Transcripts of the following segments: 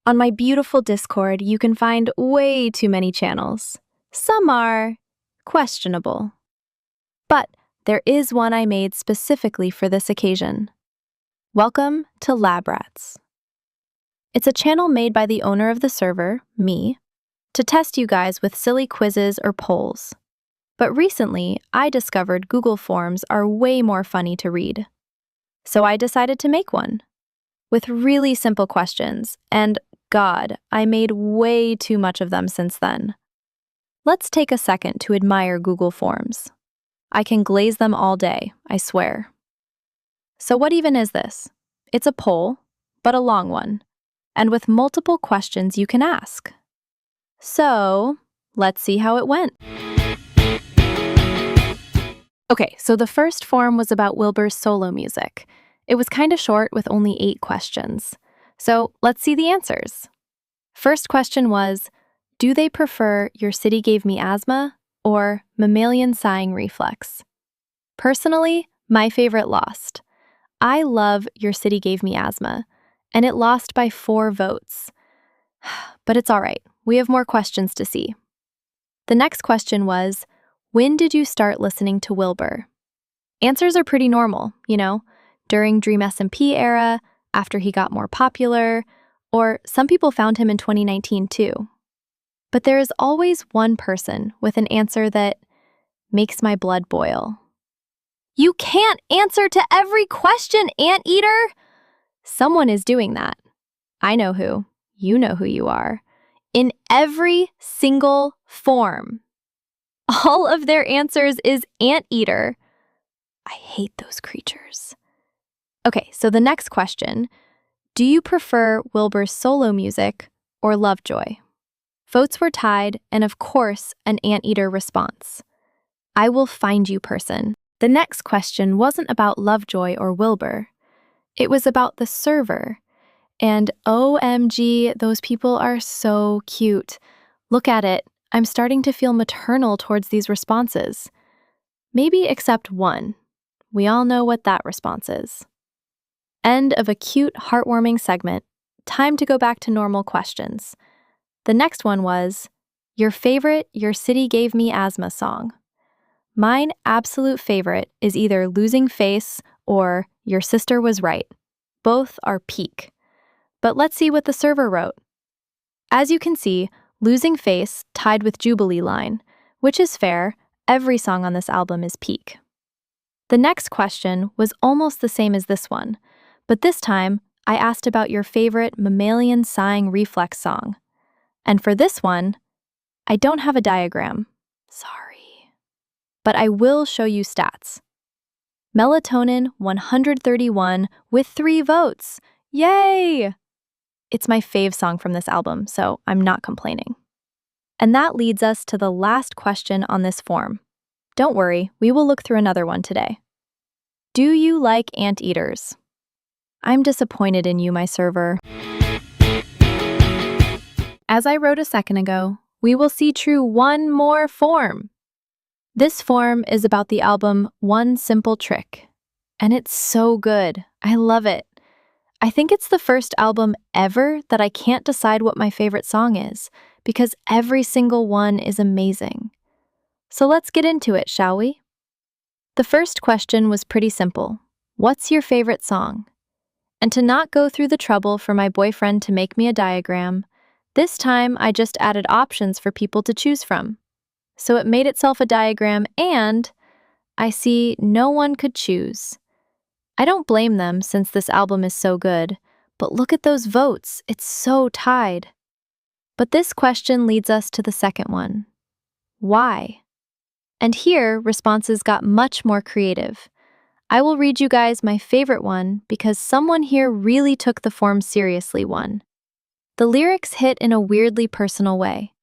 On my beautiful Discord, you can find way too many channels. Some are questionable. But there is one I made specifically for this occasion. Welcome to Lab Rats. It's a channel made by the owner of the server, me, to test you guys with silly quizzes or polls. But recently, I discovered Google Forms are way more funny to read. So I decided to make one. With really simple questions, and God, I made way too much of them since then. Let's take a second to admire Google Forms. I can glaze them all day, I swear. So what even is this? It's a poll, but a long one, and with multiple questions you can ask. So, let's see how it went. Okay, so the first form was about Wilbur's solo music. It was kinda short with only 8 questions. So let's see the answers. First question was, do they prefer Your City Gave Me Asthma or Mammalian Sighing Reflex? Personally, my favorite lost. I love Your City Gave Me Asthma, and it lost by 4 votes. But it's all right, we have more questions to see. The next question was, when did you start listening to Wilbur? Answers are pretty normal, during Dream SMP era, after he got more popular, or some people found him in 2019 too. But there is always one person with an answer that makes my blood boil. You can't answer to every question, Anteater! Someone is doing that. I know who. You know who you are. In every single form. All of their answers is Anteater. I hate those creatures. Okay, so the next question, do you prefer Wilbur's solo music or Lovejoy? Votes were tied, and of course, an Anteater response. I will find you person. The next question wasn't about Lovejoy or Wilbur. It was about the server. And OMG, those people are so cute. Look at it. I'm starting to feel maternal towards these responses. Maybe except one. We all know what that response is. End of a cute, heartwarming segment. Time to go back to normal questions. The next one was, your favorite Your City Gave Me Asthma song. Mine absolute favorite is either Losing Face or Your Sister Was Right. Both are peak. But let's see what the server wrote. As you can see, Losing Face tied with Jubilee Line, which is fair, every song on this album is peak. The next question was almost the same as this one, but this time I asked about your favorite Mammalian Sighing Reflex song. And for this one, I don't have a diagram. Sorry. But I will show you stats. Melatonin 131 with 3 votes. Yay! It's my fave song from this album, so I'm not complaining. And that leads us to the last question on this form. Don't worry, we will look through another one today. Do you like anteaters? I'm disappointed in you, my server. As I wrote a second ago, we will see true one more form. This form is about the album One Simple Trick, and it's so good. I love it. I think it's the first album ever that I can't decide what my favorite song is, because every single one is amazing. So let's get into it, shall we? The first question was pretty simple. What's your favorite song? And to not go through the trouble for my boyfriend to make me a diagram, this time I just added options for people to choose from. So it made itself a diagram and I see no one could choose. I don't blame them since this album is so good, but look at those votes, it's so tied. But this question leads us to the second one. Why? And here, responses got much more creative. I will read you guys my favorite one because someone here really took the form seriously one. The lyrics hit in a weirdly personal way.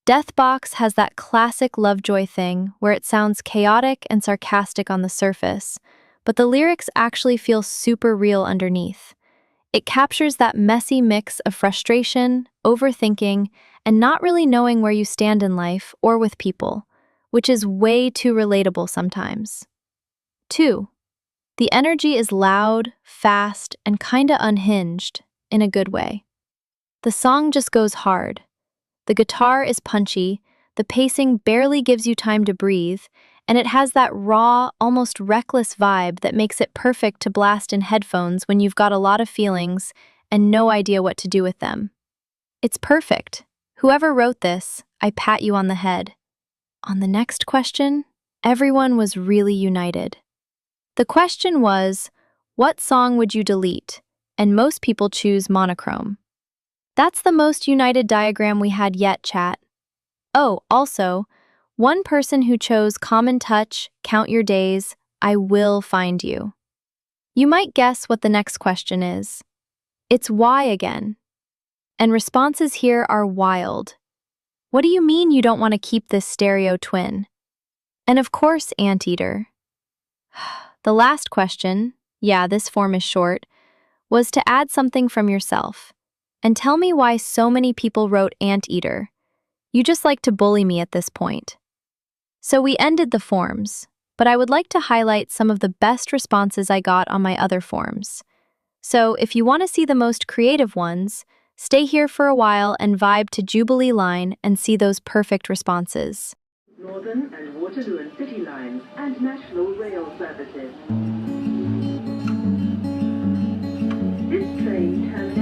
Deathbox has that classic Lovejoy thing where it sounds chaotic and sarcastic on the surface, but the lyrics actually feel super real underneath. It captures that messy mix of frustration, overthinking, and not really knowing where you stand in life or with people, which is way too relatable sometimes. 2. The energy is loud, fast, and kinda unhinged, in a good way. The song just goes hard. The guitar is punchy, the pacing barely gives you time to breathe, and it has that raw, almost reckless vibe that makes it perfect to blast in headphones when you've got a lot of feelings and no idea what to do with them. It's perfect. Whoever wrote this, I pat you on the head. On the next question, everyone was really united. The question was, what song would you delete? And most people choose Monochrome. That's the most united diagram we had yet, chat. Oh, also, one person who chose Common Touch, Count Your Days, I Will Find You. You might guess what the next question is. It's why again? And responses here are wild. What do you mean you don't want to keep this stereo twin? And of course, Anteater. The last question, yeah, this form is short, was to add something from yourself. And tell me why so many people wrote Anteater. You just like to bully me at this point. So we ended the forms, but I would like to highlight some of the best responses I got on my other forms. So if you want to see the most creative ones, stay here for a while and vibe to Jubilee Line and see those perfect responses. Northern and Waterloo and City lines and national rail services. This train turns